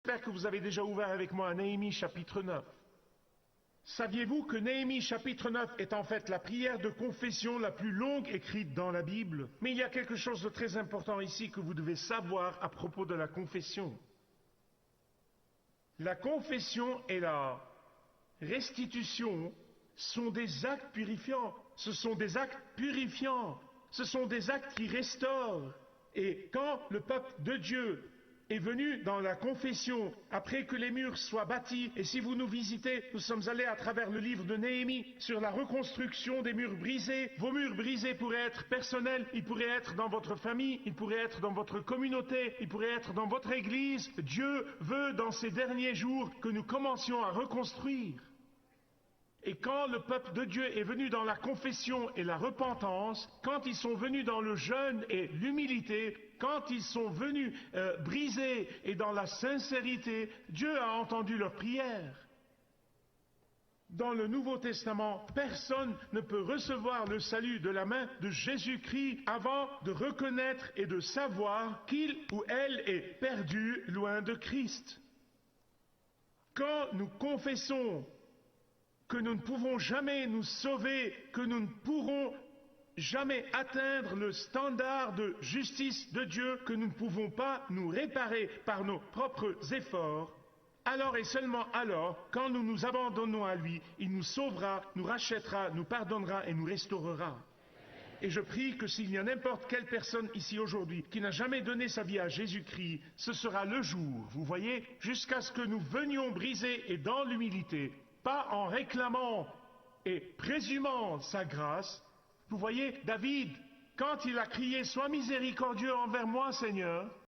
J'espère que vous avez déjà ouvert avec moi Néhémie chapitre 9. Saviez-vous que Néhémie chapitre 9 est en fait la prière de confession la plus longue écrite dans la Bible? Mais il y a quelque chose de très important ici que vous devez savoir à propos de la confession. La confession et la restitution sont des actes purifiants. Ce sont des actes purifiants. Ce sont des actes qui restaurent. Et quand le peuple de Dieu est venu dans la confession, après que les murs soient bâtis, et si vous nous visitez, nous sommes allés à travers le livre de Néhémie sur la reconstruction des murs brisés. Vos murs brisés pourraient être personnels, ils pourraient être dans votre famille, ils pourraient être dans votre communauté, ils pourraient être dans votre église. Dieu veut dans ces derniers jours que nous commencions à reconstruire. Et quand le peuple de Dieu est venu dans la confession et la repentance, quand ils sont venus dans le jeûne et l'humilité, quand ils sont venus briser et dans la sincérité, Dieu a entendu leurs prières. Dans le Nouveau Testament, personne ne peut recevoir le salut de la main de Jésus-Christ avant de reconnaître et de savoir qu'il ou elle est perdu loin de Christ. Quand nous confessons que nous ne pouvons jamais nous sauver, que nous ne pourrons jamais atteindre le standard de justice de Dieu, que nous ne pouvons pas nous réparer par nos propres efforts, alors et seulement alors, quand nous nous abandonnons à lui, il nous sauvera, nous rachètera, nous pardonnera et nous restaurera. Et je prie que s'il y a n'importe quelle personne ici aujourd'hui qui n'a jamais donné sa vie à Jésus-Christ, ce sera le jour, vous voyez, jusqu'à ce que nous venions briser et dans l'humilité, pas en réclamant et présumant sa grâce. Vous voyez, David, quand il a crié « Sois miséricordieux envers moi, Seigneur »,